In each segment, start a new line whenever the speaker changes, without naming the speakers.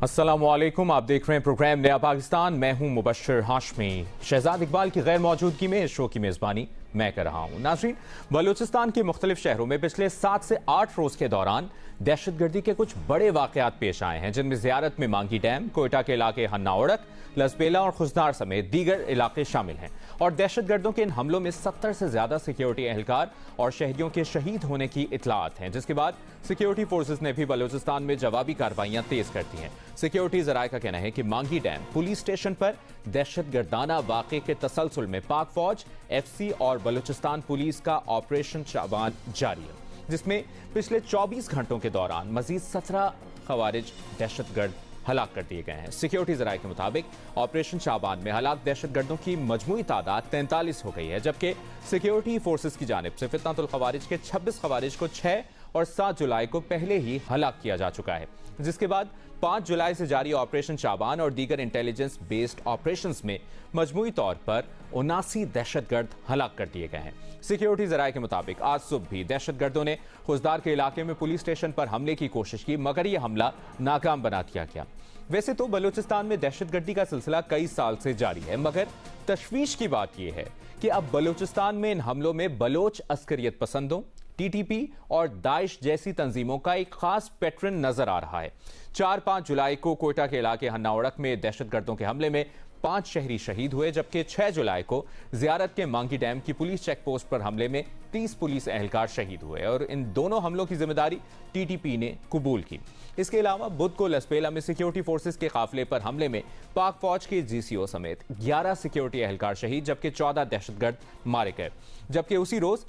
अस्सलामुअलैकुम, आप देख रहे हैं प्रोग्राम नया पाकिस्तान। मैं हूं मुबश्शिर हाशमी। शहजाद इकबाल की गैर मौजूदगी में इस शो की मेजबानी मैं कर रहा हूं। नाज़रीन, बलूचिस्तान के मुख्तलिफ शहरों में पिछले 7 से 8 रोज के दौरान दहशतगर्दी के कुछ बड़े वाकयात पेश आए हैं, जिनमें जियारत में मांगी डैम, कोयटा के इलाके हन्ना ओड़क, लसबेला और खुजदार समेत दीगर इलाके शामिल हैं। और दहशतगर्दों के इन हमलों में 70 से ज्यादा सिक्योरिटी एहलकार और शहरियों के शहीद होने की इतलात हैं, जिसके बाद सिक्योरिटी फोर्सेज ने भी बलूचिस्तान में जवाबी कार्रवाइयां तेज कर दी हैं। सिक्योरिटी जराये का कहना है कि मांगी डैम पुलिस स्टेशन पर दहशतगर्दाना वाक़े के तसलसल में पाक फौज, FC और बलूचिस्तान पुलिस का ऑपरेशन शाबान जारी है, जिसमें पिछले 24 घंटों के दौरान मजीद 17 खवारिज दहशतगर्द हलाक कर दिए गए हैं। सिक्योरिटी जराये के मुताबिक ऑपरेशन शाबान में हलाक दहशतगर्दों की मजमूई तादाद 43 हो गई है, जबकि सिक्योरिटी फोर्सेज की जानिब से फितनतुल खवारिज के 26 खवारिज को 6 और 7 जुलाई को पहले ही हलाक किया जा चुका है, जिसके बाद 5 जुलाई से जारी ऑपरेशन शाबान और दीगर इंटेलिजेंस बेस्ड ऑपरेशंस में मजमूई तौर पर 79 दहशतगर्द हलाक कर दिए गए हैं। सिक्योरिटी जराये के मुताबिक आज सुबह भी दहशतगर्दों ने खुजदार के इलाके में पुलिस स्टेशन पर हमले की कोशिश की, मगर यह हमला नाकाम बना दिया गया। वैसे तो बलूचिस्तान में दहशतगर्दी का सिलसिला कई साल से जारी है, मगर तशवीश की बात यह है कि अब बलूचिस्तान में इन हमलों में बलोच अस्करियत पसंदों, TTP और दाइश जैसी तंजीमों का एक खास पैटर्न नजर आ रहा है। 4-5 जुलाई को कोयटा के इलाके हन्ना ओड़क में दहशतगर्दों के हमले में 5 शहरी शहीद हुए, जबकि 6 जुलाई को जियारत के मांगी डैम की पुलिस चेक पोस्ट पर हमले में 30 पुलिस एहलकार शहीद हुए और इन दोनों हमलों की जिम्मेदारी TTP ने कबूल की। इसके अलावा बुध को लसबेला में सिक्योरिटी फोर्सेज के काफिले पर हमले में पाक फौज के GCO समेत 11 सिक्योरिटी एहलकार शहीद, जबकि 14 दहशतगर्द मारे गए। जबकि उसी रोज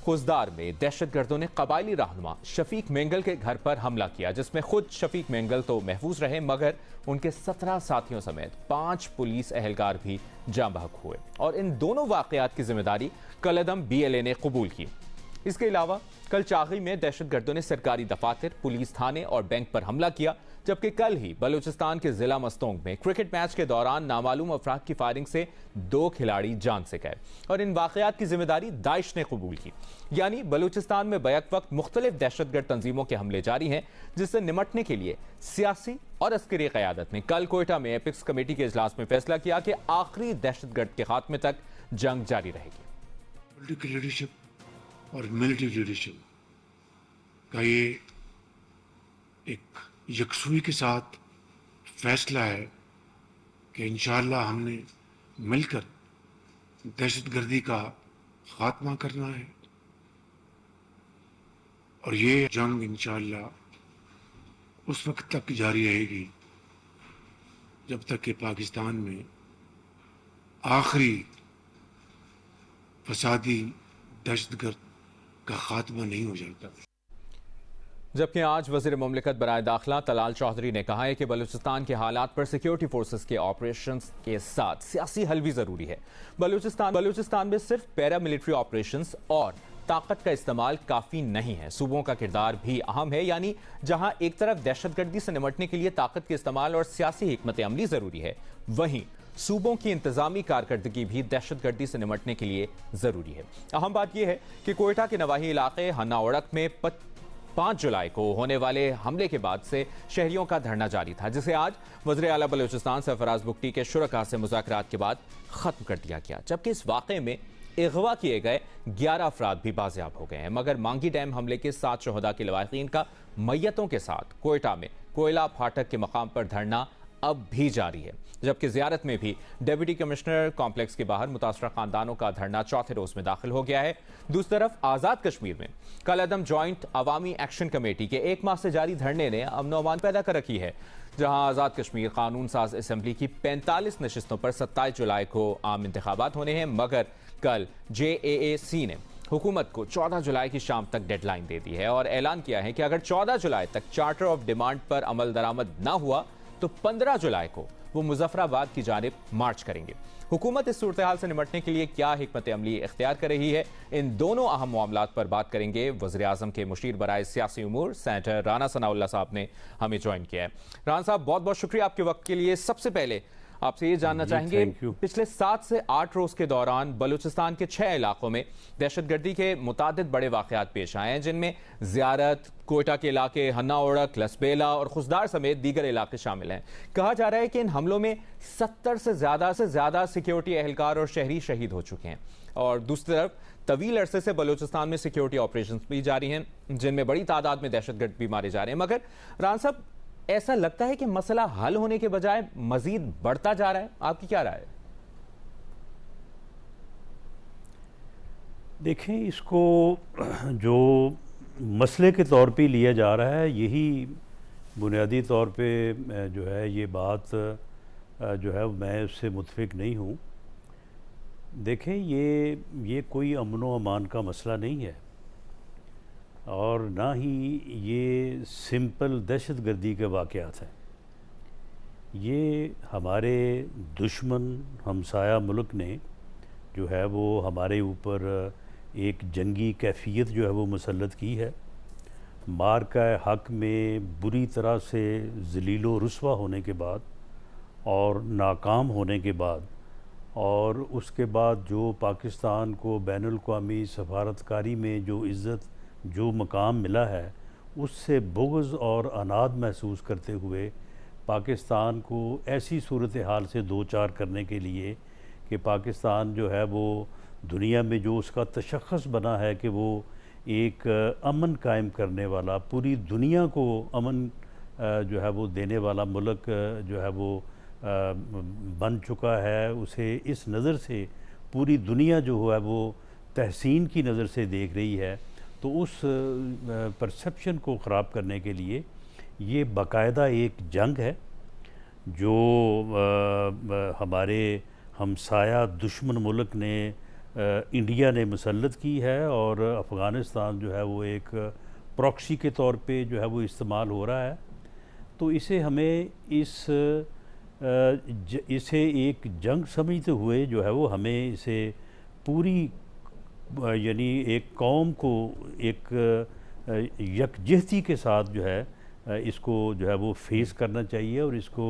खुजदार में दहशतगर्दों ने कबायली रहनुमा शफीक मेंगल के घर पर हमला किया, जिसमें खुद शफीक मेंगल तो महफूज रहे, मगर उनके 17 साथियों समेत 5 पुलिस एहलकार भी जाँ बहक हुए और इन दोनों वाकयात की जिम्मेदारी कलअदम BLA ने कबूल की। इसके अलावा कल चागी में दहशतगर्दों ने सरकारी दफातर, पुलिस थाने और बैंक पर हमला किया, जबकि कल ही बलूचिस्तान के जिला मस्तोंग में क्रिकेट मैच के दौरान नामालूम अफराद की फायरिंग से 2 खिलाड़ी जान से गए और इन वाकयात की जिम्मेदारी दाइश ने कबूल की। यानी बलूचिस्तान में बैक वक्त मुख्तलिफ दहशतगर्द तंजीमों के हमले जारी हैं, जिससे निमटने के लिए सियासी और अस्करी क़यादत ने कल कोयटा में एपिक्स कमेटी के इजलास में फैसला किया कि आखिरी दहशतगर्द के खात्मे तक जंग जारी रहेगी।
पॉलिटिकल लीडरशिप और मिलिट्री लीडरशिप का ये एक यकसुई के साथ फैसला है कि इंशाअल्लाह हमने मिलकर दहशतगर्दी का खात्मा करना है और ये जंग इंशाअल्लाह उस वक्त तक जारी रहेगी जब तक कि पाकिस्तान में आखिरी फसादी दहशतगर्द का खात्मा नहीं हो जाता।
जबकि आज वज़ीर मुमलिकत बराए दाखिला तलाल चौधरी ने कहा है कि बलूचिस्तान के हालात पर सिक्योरिटी फोर्सेस के ऑपरेशंस के साथ सियासी हल भी जरूरी है। बलूचिस्तान में सिर्फ पैरामिलिट्री ऑपरेशंस और ताकत का इस्तेमाल काफी नहीं है, सूबों का किरदार भी अहम है। यानी जहां एक तरफ दहशतगर्दी से निमटने के लिए ताकत के इस्तेमाल और सियासी हिकमत अमली जरूरी है, वहीं सूबों की इंतजामी कारकर्दगी भी दहशतगर्दी से निमटने के लिए जरूरी है। अहम बात यह है कि कोयटा के नवाही इलाके हन्ना ओड़क में 5 जुलाई को होने वाले हमले के बाद से शहरियों का धरना जारी था, जिसे आज वज़ीर आला बलूचिस्तान सरफराज बुगटी के शुरका से मुज़ाकरात के बाद खत्म कर दिया गया, जबकि इस वाक़े में अगवा किए गए 11 अफराद भी बाजियाब हो गए हैं। मगर मांगी डैम हमले के 7 शहदा के लवाहिकीन का मैयतों के साथ कोयटा में कोयला फाटक के मकाम पर धरना अब भी जारी है, जबकि जियारत में भी डिप्टी कमिश्नर कॉम्प्लेक्स के बाहर मुतासरा खानदानों का धरना चौथे रोज में दाखिल हो गया है। दूसरी तरफ आज़ाद कश्मीर में कलअदम जॉइंट अवामी एक्शन कमेटी के 1 माह से जारी धरने ने अमन अमान पैदा कर रखी है, जहां आज़ाद कश्मीर कानून साज असम्बली की 45 नशिस्तों पर 27 जुलाई को आम इंतखाबात होने हैं, मगर कल JAAC ने हुकूमत को 14 जुलाई की शाम तक डेडलाइन दे दी है और ऐलान किया है कि अगर 14 जुलाई तक चार्टर ऑफ डिमांड पर अमल दरामद न हुआ तो 15 जुलाई को वो मुजफ्फराबाद की जानिब मार्च करेंगे। हुकूमत इस सूरत हाल से निमटने के लिए क्या हिकमत अमली इख्तियार कर रही है, इन दोनों अहम मामलात पर बात करेंगे। वज़ीर आज़म के मुशीर बराए सियासी उमूर सेनेटर राना सनाउल्लाह साहब ने हमें ज्वाइन किया है। राना साहब, बहुत बहुत शुक्रिया आपके वक्त के लिए। सबसे पहले आपसे ये जानना चाहेंगे,
थैंक यू।
पिछले 7 से 8 रोज के दौरान बलूचिस्तान के 6 इलाकों में दहशतगर्दी के मुतादिद बड़े वाकयात पेश आए हैं, जिनमें जियारत, कोयटा के इलाके, हन्ना ओड़क, लसबेला और खुशदार समेत दीगर इलाके शामिल हैं। कहा जा रहा है कि इन हमलों में 70 से ज्यादा सिक्योरिटी एहलकार और शहरी शहीद हो चुके हैं। और दूसरी तरफ तवील अरसे से बलूचिस्तान में सिक्योरिटी ऑपरेशन भी जारी हैं, जिनमें बड़ी तादाद में दहशतगर्द भी मारे जा रहे हैं। मगर राना साहब, ऐसा लगता है कि मसला हल होने के बजाय मजीद बढ़ता जा रहा है। आपकी क्या राय है?
देखें, इसको जो मसले के तौर पे लिया जा रहा है, यही बुनियादी तौर पे जो है ये बात जो है मैं उससे मुत्फिक नहीं हूँ। देखें, ये कोई अमन व अमान का मसला नहीं है और ना ही ये सिंपल दहशतगर्दी के वाक़यात हैं। ये हमारे दुश्मन हमसाया मुल्क ने जो है वो हमारे ऊपर एक जंगी कैफियत जो है वो मुसल्लत की है। मार का हक़ में बुरी तरह से ज़लीलो रुस्वा होने के बाद और नाकाम होने के बाद, और उसके बाद जो पाकिस्तान को बैनुल अक़वामी सफारतकारी में जो इज़्ज़त, जो मकाम मिला है, उससे बुग़्ज़ और अनाद महसूस करते हुए पाकिस्तान को ऐसी सूरत हाल से दो चार करने के लिए कि पाकिस्तान जो है वो दुनिया में जो उसका तशख़्ख़ुस बना है कि वो एक अमन कायम करने वाला, पूरी दुनिया को अमन जो है वो देने वाला मुल्क जो है वो बन चुका है, उसे इस नज़र से पूरी दुनिया जो है वो तहसीन की नज़र से देख रही है। तो उस परसेप्शन को ख़राब करने के लिए ये बाकायदा एक जंग है जो हमारे हमसाया दुश्मन मुल्क ने इंडिया ने मुसल्लत की है, और अफ़गानिस्तान जो है वो एक प्रॉक्सी के तौर पे जो है वो इस्तेमाल हो रहा है। तो इसे हमें इसे एक जंग समझते हुए जो है वो हमें इसे पूरी यानी एक कौम को एक यकजहती के साथ जो है इसको जो है वो फेस करना चाहिए और इसको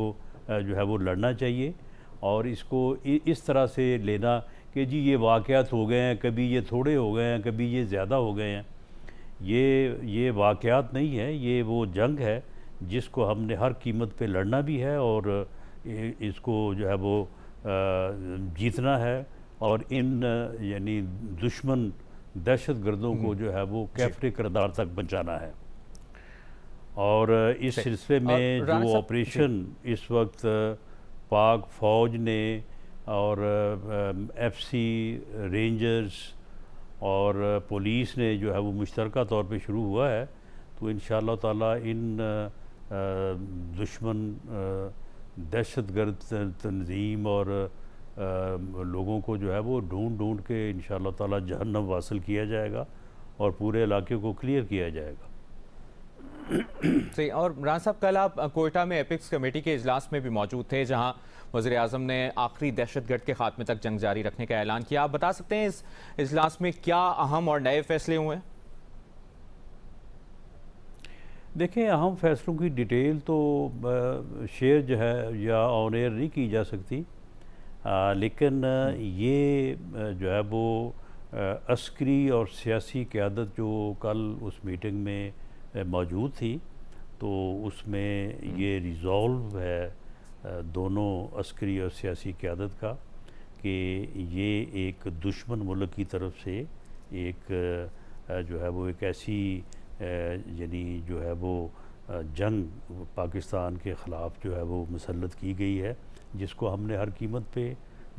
जो है वो लड़ना चाहिए। और इसको इस तरह से लेना कि जी ये वाक़यात हो गए हैं, कभी ये थोड़े हो गए हैं, कभी ये ज़्यादा हो गए हैं, ये वाक़यात नहीं है, ये वो जंग है जिसको हमने हर कीमत पे लड़ना भी है और इसको जो है वो जीतना है और इन यानी दुश्मन दहशतगर्दों को जो है वो कैफरे किरदार तक पहुँचाना है। और इस सिलसिले में जो ऑपरेशन इस वक्त पाक फ़ौज ने और एफसी रेंजर्स और पुलिस ने जो है वो मुश्तरका तौर पे शुरू हुआ है, तो इंशाअल्लाह ताला इन दुश्मन दहशतगर्द तंजीम और लोगों को जो है वो ढूंढ के इंशाअल्लाह ताला जहन्नम वासिल किया जाएगा और पूरे इलाके को क्लियर किया जाएगा।
सही। और राना साहब, कल आप कोयटा में एपिक्स कमेटी के इजलास में भी मौजूद थे, जहां वज़ीर आज़म ने आखिरी दहशतगर्द के खात्मे तक जंग जारी रखने का ऐलान किया। आप बता सकते हैं इस इजलास में क्या अहम और नए फैसले हुए?
देखें, अहम फैसलों की डिटेल तो शेयर जो है या ऑन एयर नहीं की जा सकती, लेकिन ये जो है वो अस्करी और सियासी क़यादत जो कल उस मीटिंग में मौजूद थी, तो उसमें ये रिज़ॉल्व है दोनों अस्करी और सियासी क़यादत का कि ये एक दुश्मन मुल्क की तरफ से एक जो है वो एक ऐसी यानी जो है वो जंग पाकिस्तान के ख़िलाफ़ जो है वो मुसल्लत की गई है, जिसको हमने हर कीमत पे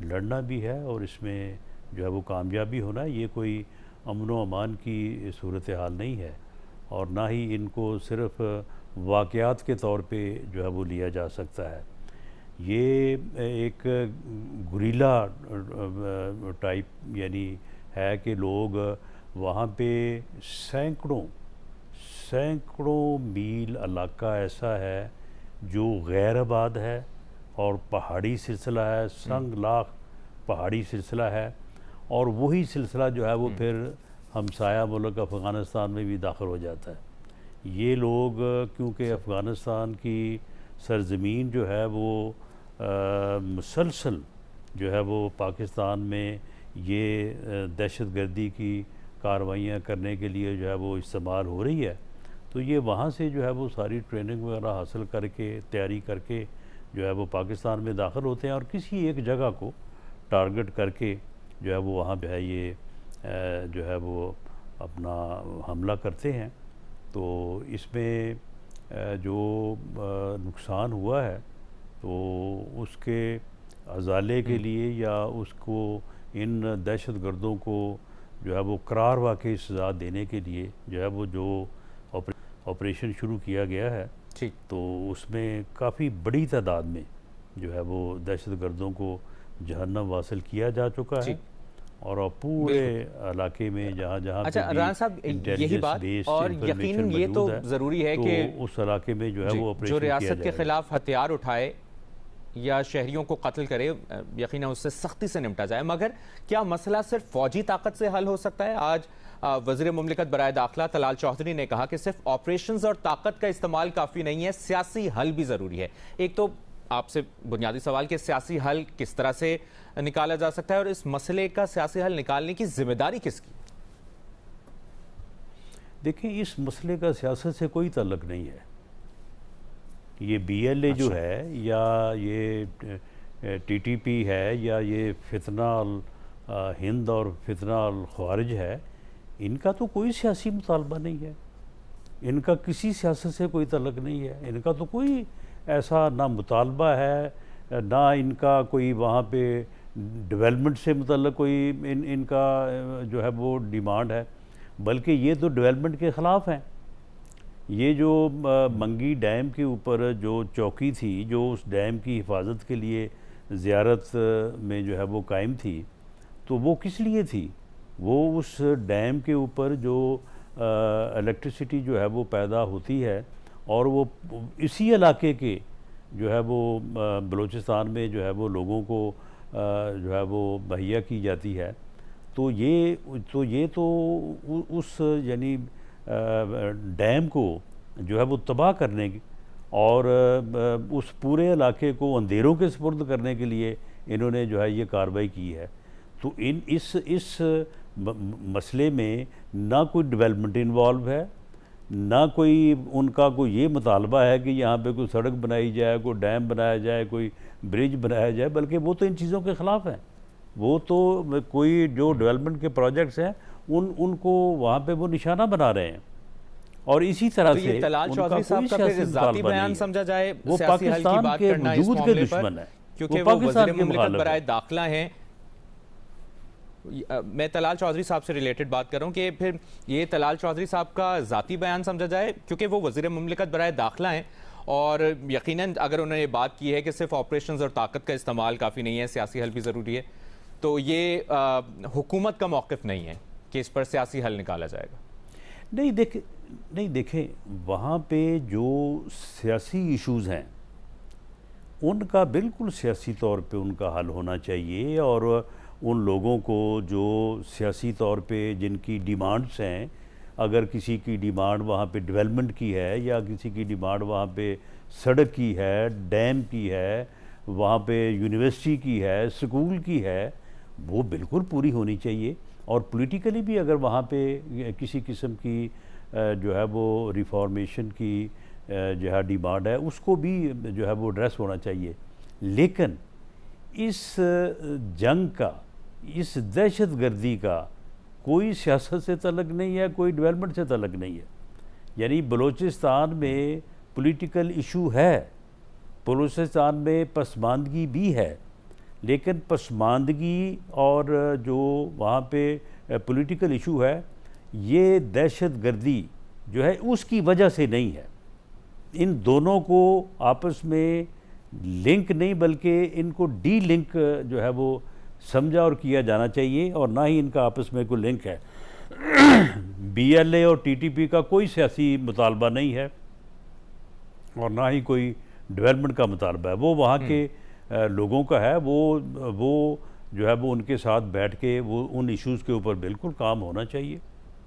लड़ना भी है और इसमें जो है वो कामयाबी होना। ये कोई अमन व अमान की सूरत हाल नहीं है और ना ही इनको सिर्फ़ वाक़यात के तौर पे जो है वो लिया जा सकता है। ये एक गुरीला टाइप यानी है कि लोग वहाँ पे सैकड़ों मील इलाका ऐसा है जो गैर आबाद है और पहाड़ी सिलसिला है, संग लाख पहाड़ी सिलसिला है, और वही सिलसिला जो है वो फिर हमसाया मुल्क अफ़गानिस्तान में भी दाखिल हो जाता है। ये लोग क्योंकि अफ़गानिस्तान की सरज़मीन जो है वो मुसलसल जो है वो पाकिस्तान में ये दहशतगर्दी की कार्रवाइयाँ करने के लिए जो है वो इस्तेमाल हो रही है, तो ये वहाँ से जो है वो सारी ट्रेनिंग वगैरह हासिल करके तैयारी करके जो है वो पाकिस्तान में दाखिल होते हैं और किसी एक जगह को टारगेट करके जो है वो वहाँ पे है ये जो है वो अपना हमला करते हैं। तो इसमें जो नुकसान हुआ है तो उसके अजाले के लिए या उसको इन दहशतगर्दों को जो है वो करार वाकई सज़ा देने के लिए जो है वो जो ऑपरेशन शुरू किया गया है,
ठीक,
तो उसमें काफ़ी बड़ी तादाद में जो है वो दहशतगर्दों को जहन्नम वासिल किया जा चुका है और पूरे इलाके में जहाँ जहाँ
अच्छा राना साहब, यही बात और यकीनन ये तो ज़रूरी है कि
उस इलाके में जो है वो ऑपरेशन
जो रियासत के खिलाफ हथियार उठाए या शहरियों को कत्ल करे, यकीनन उससे सख्ती से निपटा जाए। मगर क्या मसला सिर्फ फौजी ताकत से हल हो सकता है? आज वज़ीर मुमलिकत बराए दाखिला तलाल चौधरी ने कहा कि सिर्फ ऑपरेशंस और ताकत का इस्तेमाल काफ़ी नहीं है, सियासी हल भी ज़रूरी है। एक तो आपसे बुनियादी सवाल कि सियासी हल किस तरह से निकाला जा सकता है और इस मसले का सियासी हल निकालने की जिम्मेदारी किसकी?
देखिए, इस मसले का सियासत से कोई ताल्लुक नहीं है। ये BLA जो है या ये TTP है या ये फितना हिंद और फितना ख्वारिज है, इनका तो कोई सियासी मुतालबा नहीं है, इनका किसी सियासत से कोई ताल्लुक नहीं है, इनका तो कोई ऐसा ना मुतालबा है ना इनका कोई वहाँ पे डेवलपमेंट से मुतल्लक कोई इनका जो है वो डिमांड है, बल्कि ये तो डेवलपमेंट के ख़िलाफ़ हैं। ये जो मंगी डैम के ऊपर जो चौकी थी, जो उस डैम की हिफाजत के लिए ज़ियारत में जो है वो कायम थी, तो वो किस लिए थी? वो उस डैम के ऊपर जो इलेक्ट्रिसिटी जो है वो पैदा होती है और वो इसी इलाके के जो है वो बलूचिस्तान में जो है वो लोगों को जो है वो मुहैया की जाती है। तो ये तो उस यानी डैम को जो है वो तबाह करने की और उस पूरे इलाके को अंधेरों के सुपुर्द करने के लिए इन्होंने जो है ये कार्रवाई की है। तो इस मसले में ना कोई डेवलपमेंट इन्वॉल्व है, ना कोई उनका कोई ये मुतालबा है कि यहाँ पे कोई सड़क बनाई जाए, कोई डैम बनाया जाए, कोई ब्रिज बनाया जाए, बल्कि वो तो इन चीज़ों के ख़िलाफ़ हैं। वो तो कोई जो डेवलपमेंट के प्रोजेक्ट्स हैं उनको वहाँ पे वो निशाना बना रहे हैं। और इसी तरह से
तलाल चौधरी साहब का फिर ज़ाती बयान समझा जाए,
वो पाकिस्तान के वजूद के दुश्मन है,
क्योंकि वो वज़ीर मुमलिकत बराए दाखिला हैं। मैं तलाल चौधरी साहब से रिलेटेड बात कर रहा हूँ कि फिर ये तलाल चौधरी साहब का ज़ाती बयान समझा जाए, क्योंकि वो वज़ीर मुमलिकत बराए दाखिला हैं और यकीनन अगर उन्होंने ये बात की है कि सिर्फ ऑपरेशंस और ताकत का इस्तेमाल काफ़ी नहीं है, सियासी हल भी ज़रूरी है, तो ये हुकूमत का मौक़िफ़ नहीं है कि इस पर सियासी हल निकाला जाएगा।
नहीं देखें, वहाँ पे जो सियासी इश्यूज़ हैं उनका बिल्कुल सियासी तौर पे उनका हल होना चाहिए और उन लोगों को जो सियासी तौर पे जिनकी डिमांड्स हैं, अगर किसी की डिमांड वहाँ पे डेवलपमेंट की है या किसी की डिमांड वहाँ पे सड़क की है, डैम की है, वहाँ पे यूनिवर्सिटी की है, स्कूल की है, वो बिल्कुल पूरी होनी चाहिए। और पॉलिटिकली भी अगर वहाँ पे किसी किस्म की जो है वो रिफॉर्मेशन की जो है डिमांड है, उसको भी जो है वो एड्रेस होना चाहिए। लेकिन इस जंग का, इस दहशतगर्दी का कोई सियासत से तल्लुक़ नहीं है, कोई डेवलपमेंट से तल्लुक़ नहीं है। यानी बलूचिस्तान में पॉलिटिकल इशू है, बलूचिस्तान में पसमानदगी भी है, लेकिन पसमानदगी और जो वहाँ पे पॉलिटिकल इशू है, ये दहशतगर्दी जो है उसकी वजह से नहीं है। इन दोनों को आपस में लिंक नहीं बल्कि इनको डी लिंक जो है वो समझा और किया जाना चाहिए, और ना ही इनका आपस में कोई लिंक है। BLA और TTP का कोई सियासी मुतालबा नहीं है और ना ही कोई डेवलपमेंट का मुतालबा है, वो वहाँ के लोगों का है। वो जो है वो उनके साथ बैठ के वो उन इश्यूज़ के ऊपर बिल्कुल काम होना चाहिए।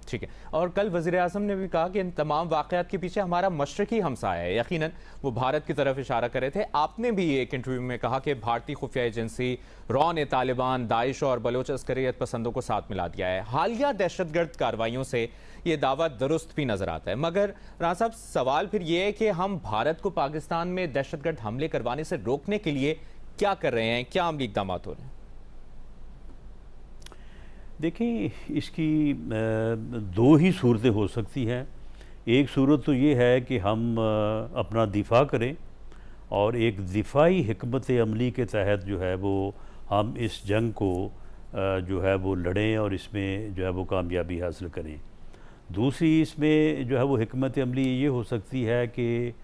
ठीक है। और कल वज़ीर आज़म ने भी कहा कि इन तमाम वाक़यात के पीछे हमारा मशरकी हमसाया है। यकीनन वो भारत की तरफ इशारा कर रहे थे। आपने भी एक इंटरव्यू में कहा कि भारतीय खुफिया एजेंसी रॉ ने तालिबान, दाइश और बलोच अस्करियत पसंदों को साथ मिला दिया है। हालिया दहशतगर्द कार्रवाइयों से ये दावा दुरुस्त भी नजर आता है, मगर राणा साहब सवाल फिर ये है कि हम भारत को पाकिस्तान में दहशतगर्द हमले करवाने से रोकने के लिए क्या कर रहे हैं, क्या अमली इक़दाम हो रहे हैं?
देखिए, इसकी दो ही सूरतें हो सकती हैं। एक सूरत तो ये है कि हम अपना दिफा करें और एक दिफाई हिकमत अमली के तहत जो है वो हम इस जंग को जो है वो लड़ें और इसमें जो है वो कामयाबी हासिल करें। दूसरी इसमें जो है वो हिकमत अमली ये हो सकती है कि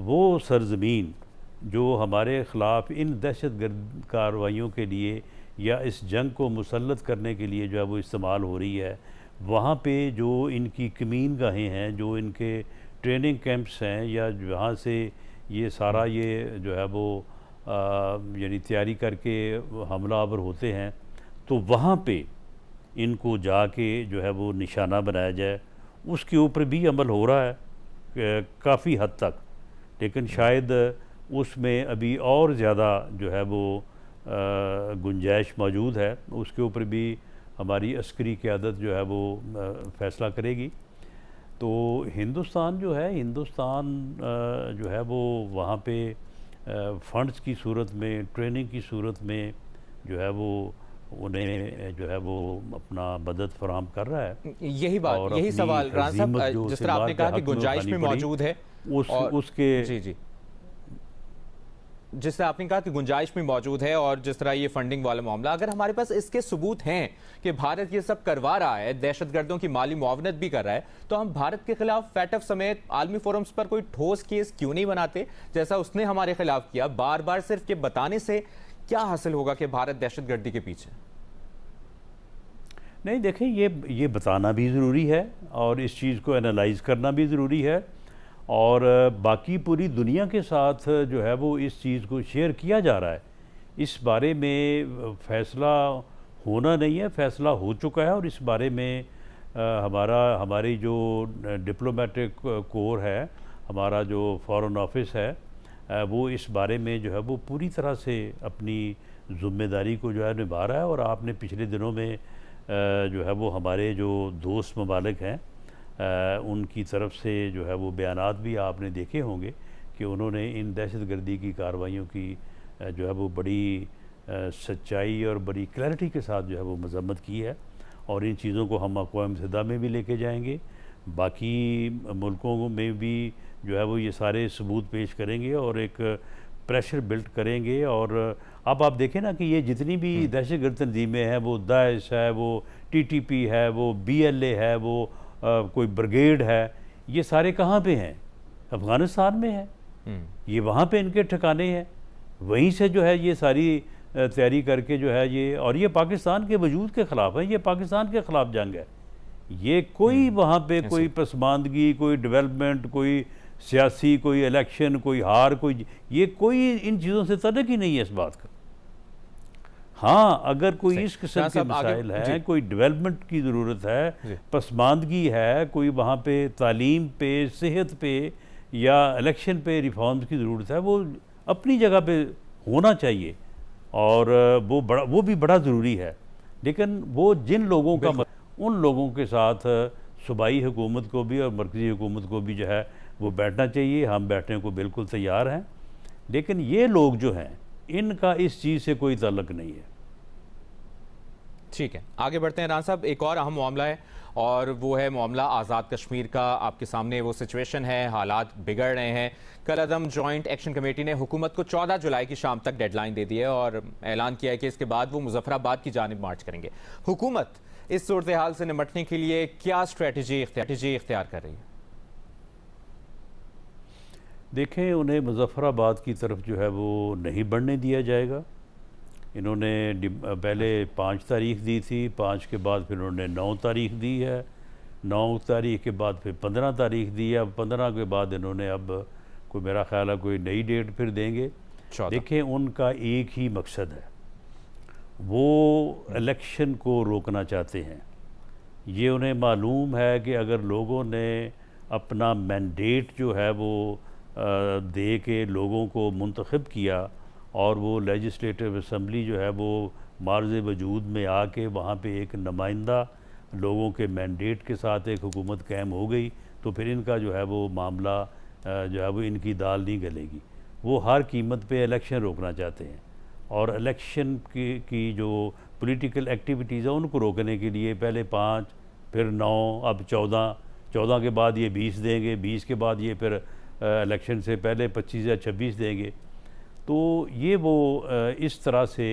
वो सरज़मीन जो हमारे ख़िलाफ़ इन दहशतगर्द कार्रवाइयों के लिए या इस जंग को मुसल्लत करने के लिए जो है वो इस्तेमाल हो रही है, वहाँ पे जो इनकी कमीन गाहें हैं, जो इनके ट्रेनिंग कैंप्स हैं, या जहाँ से ये सारा ये जो है वो यानी तैयारी करके हमलावर होते हैं, तो वहाँ पे इनको जाके जो है वो निशाना बनाया जाए। उसके ऊपर भी अमल हो रहा है काफ़ी हद तक, लेकिन शायद उसमें अभी और ज़्यादा जो है वो गुंजाइश मौजूद है। उसके ऊपर भी हमारी अस्करी क़यादत जो है वो फ़ैसला करेगी। तो हिंदुस्तान जो है, हिंदुस्तान जो है वो वहाँ पे फ़ंड्स की सूरत में, ट्रेनिंग की सूरत में जो है वो उन्हें जो है वो अपना मदद फराहम कर रहा है।
यही बात, यही सवाल राणा साहब, जिस तरह आपने कहा कि गुंजाइश में मौजूद है
उसके
जी जिस तरह आपने कहा कि गुंजाइश में मौजूद है और जिस तरह ये फंडिंग वाला मामला, अगर हमारे पास इसके सबूत हैं कि भारत ये सब करवा रहा है, दहशतगर्दों की माली मुआवनत भी कर रहा है, तो हम भारत के खिलाफ फैटफ समेत आलमी फोरम्स पर कोई ठोस केस क्यों नहीं बनाते, जैसा उसने हमारे खिलाफ किया? बार बार सिर्फ ये बताने से क्या हासिल होगा कि भारत दहशतगर्दी के पीछे?
नहीं, देखें, ये बताना भी ज़रूरी है और इस चीज़ को एनालाइज करना भी ज़रूरी है, और बाकी पूरी दुनिया के साथ जो है वो इस चीज़ को शेयर किया जा रहा है। इस बारे में फ़ैसला होना नहीं है, फ़ैसला हो चुका है, और इस बारे में हमारी जो डिप्लोमेटिक कोर है, हमारा जो फॉरेन ऑफिस है, वो इस बारे में जो है वो पूरी तरह से अपनी ज़िम्मेदारी को जो है निभा रहा है। और आपने पिछले दिनों में जो है वो हमारे जो दोस्त ममालिक हैं उनकी तरफ से जो है वो बयानात भी आपने देखे होंगे कि उन्होंने इन दहशतगर्दी की कार्रवाइयों की जो है वो बड़ी सच्चाई और बड़ी क्लैरिटी के साथ जो है वो मज़म्मत की है, और इन चीज़ों को हम अक़वाम मुत्तहिदा में भी लेके जाएंगे, बाकी मुल्कों में भी जो है वो ये सारे सबूत पेश करेंगे और एक प्रेशर बिल्ड करेंगे। और अब आप देखें ना कि ये जितनी भी दहशतगर्द तंजीमें हैं, वो दाइश है, वो TTP है, वो BLA है, वो कोई ब्रिगेड है, ये सारे कहाँ पे हैं? अफ़गानिस्तान में है। ये वहाँ पे इनके ठिकाने हैं, वहीं से जो है ये सारी तैयारी करके जो है ये, और ये पाकिस्तान के वजूद के ख़िलाफ़ है, ये पाकिस्तान के ख़िलाफ़ जंग है। ये कोई वहाँ पे कोई पसमानदगी, कोई डेवलपमेंट, कोई सियासी, कोई इलेक्शन, कोई हार, ये कोई इन चीज़ों से तल्लुक़ ही नहीं है इस बात का। हाँ, अगर कोई इस किस्म के मसाइल हैं, कोई डेवलपमेंट की ज़रूरत है, पसमानदगी है, कोई वहाँ पे तालीम पे, सेहत पे या इलेक्शन पे रिफॉर्म्स की ज़रूरत है, वो अपनी जगह पे होना चाहिए, और वो भी बड़ा ज़रूरी है। लेकिन वो जिन लोगों का उन लोगों के साथ सूबाई हुकूमत को भी और मरकज़ी हुकूमत को भी जो है वो बैठना चाहिए। हम बैठने को बिल्कुल तैयार हैं, लेकिन ये लोग जो हैं इनका इस चीज़ से कोई ताल्लुक़ नहीं है।
ठीक है, आगे बढ़ते हैं राणा साहब। एक और अहम मामला है और वो है मामला आज़ाद कश्मीर का। आपके सामने वो सिचुएशन है, हालात बिगड़ रहे हैं। कल अदम जॉइंट एक्शन कमेटी ने हुकूमत को 14 जुलाई की शाम तक डेडलाइन दे दी है और ऐलान किया है कि इसके बाद वो मुजफ्फराबाद की जानिब मार्च करेंगे। हुकूमत इस सूरत हाल से निपटने के लिए क्या स्ट्रेटजी इख्तियार कर रही है?
देखें, उन्हें मुजफ्फराबाद की तरफ जो है वो नहीं बढ़ने दिया जाएगा। इन्होंने पहले 5 तारीख दी थी, 5 के बाद फिर उन्होंने 9 तारीख दी है, 9 तारीख के बाद फिर 15 तारीख दी है, अब 15 के बाद इन्होंने अब कोई, मेरा ख्याल है कोई नई डेट फिर देंगे। देखें, उनका एक ही मकसद है, वो इलेक्शन को रोकना चाहते हैं। ये उन्हें मालूम है कि अगर लोगों ने अपना मैंडेट जो है वो दे के लोगों को मुंतखब किया और वो लेजिस्लेटिव असम्बली जो है वो मार्ज़ वजूद में आके वहाँ पे एक नुमाइंदा लोगों के मैंडेट के साथ एक हुकूमत कायम हो गई, तो फिर इनका जो है वो मामला जो है वो इनकी दाल नहीं गलेगी। वो हर कीमत पे इलेक्शन रोकना चाहते हैं और इलेक्शन की जो पॉलिटिकल एक्टिविटीज़ है उनको रोकने के लिए पहले 5, फिर 9, अब 14, 14 के बाद ये 20 देंगे, 20 के बाद ये फिर इलेक्शन से पहले 25 या 26 देंगे। तो ये वो इस तरह से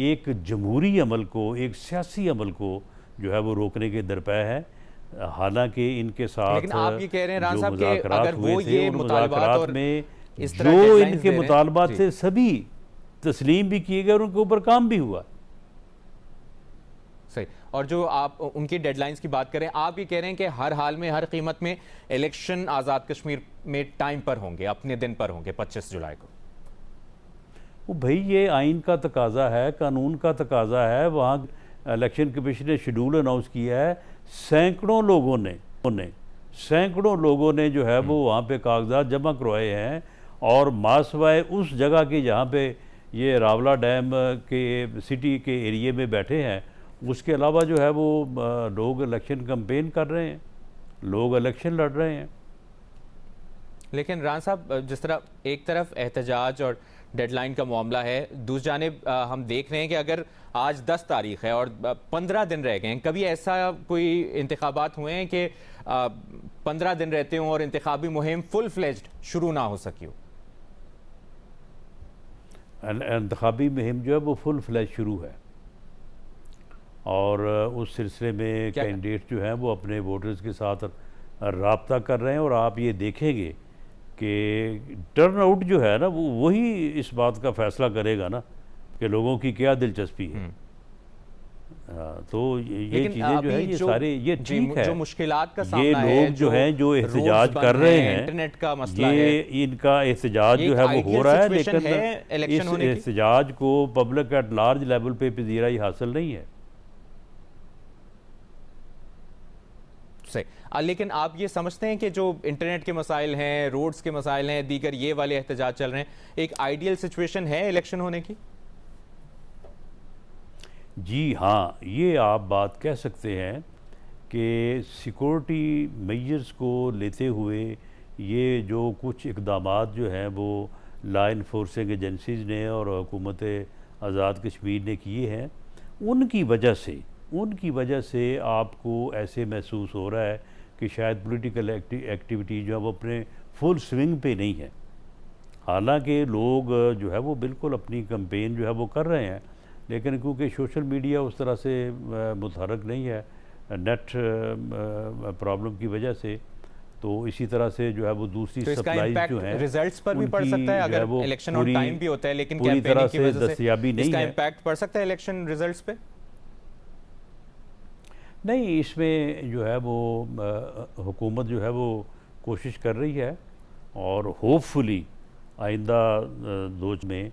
एक जमहूरी अमल को, एक सियासी अमल को जो है वो रोकने के दरपे है। हालांकि इनके साथ
लेकिन आप ये कह रहे हैं राना
जो
साहब कि
मुज़ाकरात
अगर
हुए
वो
थे,
ये
उन
मुतालबात
मुज़ाकरात
और
में
इस तरह
जो
deadlines
इनके
दे रहे हैं,
मुतालबात
जी।
थे सभी तस्लीम भी किए गए और उनके ऊपर काम भी हुआ।
सही। और जो आप उनकी डेडलाइंस की बात करें, आप ये कह रहे हैं कि हर हाल में, हर कीमत में इलेक्शन आज़ाद कश्मीर में टाइम पर होंगे, अपने दिन पर होंगे 25 जुलाई को।
वो भाई ये आइन का तकाजा है, कानून का तकाजा है। वहाँ इलेक्शन कमीशन ने शेड्यूल अनाउंस किया है। सैकड़ों लोगों ने जो है वो वहाँ पे कागजात जमा करवाए हैं और मासवाए उस जगह की जहाँ पे ये रावला डैम के सिटी के एरिए में बैठे हैं, उसके अलावा जो है वो लोग इलेक्शन कैंपेन कर रहे हैं, लोग इलेक्शन लड़ रहे हैं।
लेकिन राना साहब, जिस तरह एक तरफ एहतजाज और डेडलाइन का मामला है, दूसरी जानिब हम देख रहे हैं कि अगर आज 10 तारीख है और 15 दिन रह गए हैं, कभी ऐसा कोई इंतखाबात हुए हैं कि 15 दिन रहते हों और इंतखाबी मुहिम फुल फ्लेज्ड शुरू ना हो सकी हो?
इंतखाबी मुहिम जो है वो फुल फ्लैश शुरू है और उस सिलसिले में कैंडिडेट जो हैं वो अपने वोटर्स के साथ राब्ता कर रहे हैं। और आप ये देखेंगे कि टर्न आउट जो है ना वो वही इस बात का फैसला करेगा ना कि लोगों की क्या दिलचस्पी है। तो ये चीज़ें जो है ये सारे ये ठीक है।
जो मुश्किलात का
ये
सामना है,
लोग जो हैं जो एहतजाज कर रहे हैं,
इंटरनेट का मसला
ये
है,
इनका एहतजाज जो है वो हो रहा है, लेकिन
इलेक्शन
इस
होने की?
एहतजाज को पब्लिक एट लार्ज लेवल पे पजीराई हासिल नहीं है।
सही। लेकिन आप ये समझते हैं कि जो इंटरनेट के मसाइल हैं, रोड्स के मसाइल हैं, दीगर ये वाले एहतजाज चल रहे हैं, एक आइडियल सिचुएशन है इलेक्शन होने की? जी
हाँ, ये आप बात कह सकते हैं कि सिक्योरिटी मेजर्स को लेते हुए ये जो कुछ इकदामात जो हैं वो लॉ इन्फोर्सिंग एजेंसीज़ ने और हुकूमत आज़ाद कश्मीर ने किए हैं, उनकी वजह से आपको ऐसे महसूस हो रहा है कि शायद पॉलिटिकल एक्टिविटी जो है वो अपने फुल स्विंग पे नहीं है। हालांकि लोग जो है वो बिल्कुल अपनी कैंपेन जो है वो कर रहे हैं, लेकिन क्योंकि सोशल मीडिया उस तरह से मुतहरक नहीं है नेट प्रॉब्लम की वजह से, तो इसी तरह से जो है वो दूसरी
तो
सप्लाईज जो है
रिजल्ट्स पर भी पड़ सकता है अगर इलेक्शन ऑन टाइम भी होता है, लेकिन कैंपेनिंग की वजह से
दस्तयाबी नहीं
इसका
है।
इम्पैक्ट पड़ सकता है इलेक्शन रिजल्ट्स पे?
नहीं, इसमें जो है वो हुकूमत जो है वो कोशिश कर रही है और होपफुली आइंदा दोज में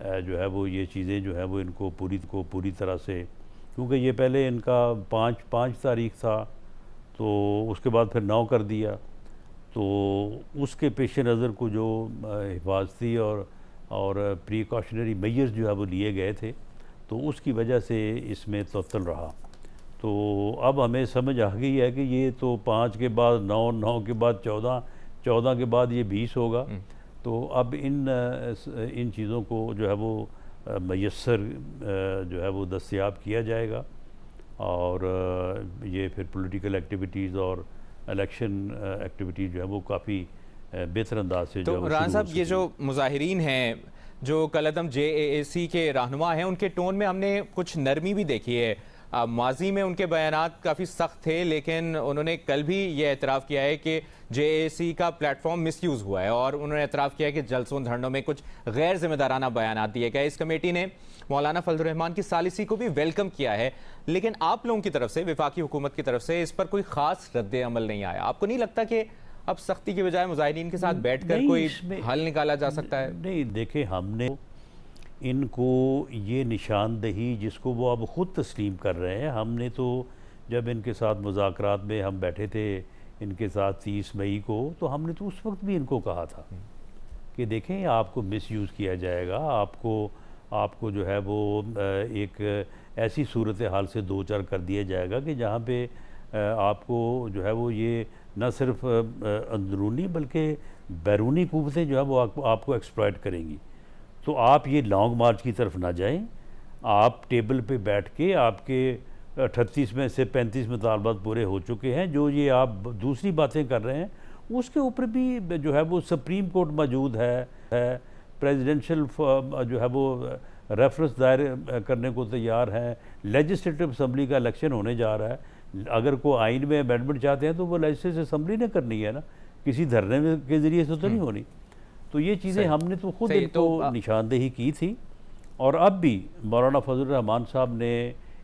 जो है वो ये चीज़ें जो है वो इनको पूरी तरह से, क्योंकि ये पहले इनका 5 तारीख था तो उसके बाद फिर 9 कर दिया, तो उसके पेश नज़र को जो हिफाजती और प्रिकॉशनरी मेजर्स जो है वो लिए गए थे, तो उसकी वजह से इसमें तअत्तुल रहा। तो अब हमें समझ आ गई है कि ये तो 5 के बाद 9, 9 के बाद 14, 14 के बाद ये 20 होगा। तो अब इन चीज़ों को जो है वो मयस्सर जो है वो दस्तयाब किया जाएगा और ये फिर पॉलिटिकल एक्टिविटीज़ और इलेक्शन एक्टिविटीज़ जो है वो काफ़ी बेहतर अंदाज से जो है वो
राना
शुरू
साहब,
हो
ये जो
सकेंगी।
मुजाहिरीन हैं, जो कलअदम JAAC के रहनुमा हैं, उनके टोन में हमने कुछ नरमी भी देखी है। माजी में उनके बयानात काफ़ी सख्त थे, लेकिन उन्होंने कल भी ये एतराफ़ किया है कि JAAC का प्लेटफॉर्म मिसयूज़ हुआ है और उन्होंने एतराफ़ किया है कि जलसों धरनों में कुछ गैर जिम्मेदाराना बयानात दिए गए। इस कमेटी ने मौलाना फजलुर रहमान की सालिसी को भी वेलकम किया है, लेकिन आप लोगों की तरफ से, वफाकी हुकूमत की तरफ से इस पर कोई ख़ास रद्द अमल नहीं आया। आपको नहीं लगता कि अब सख्ती के बजाय मुजाहिरीन के साथ बैठकर कोई हल निकाला जा सकता है?
नहीं, देखें, हमने इनको ये निशानदही जिसको वो अब ख़ुद तस्लीम कर रहे हैं, हमने तो जब इनके साथ मुज़ाकरात में हम बैठे थे इनके साथ 30 मई को, तो हमने तो उस वक्त भी इनको कहा था कि देखें आपको मिसयूज़ किया जाएगा, आपको जो है वो एक ऐसी सूरत हाल से दो चार कर दिया जाएगा कि जहाँ पे आपको जो है वो ये न सिर्फ अंदरूनी बल्कि बैरूनी क़ुव्वतें जो है वो आपको एक्सप्लॉइट करेंगी। तो आप ये लॉन्ग मार्च की तरफ ना जाएं, आप टेबल पे बैठ के आपके 38 में से 35 मुतालबात पूरे हो चुके हैं, जो ये आप दूसरी बातें कर रहे हैं उसके ऊपर भी जो है वो सुप्रीम कोर्ट मौजूद है, प्रेसिडेंशियल जो है वो रेफरेंस दायर करने को तैयार है, लेजिस्लेटिव असम्बली का इलेक्शन होने जा रहा है। अगर कोई आइन में अमेंडमेंट चाहते हैं तो वो लेजिस्लेटिव असम्बली ने करनी है ना, किसी धरने के ज़रिए से तो नहीं होनी। तो ये चीज़ें हमने तो खुद इनको निशानदेही की थी, और अब भी मौलाना फजलुर रहमान साहब ने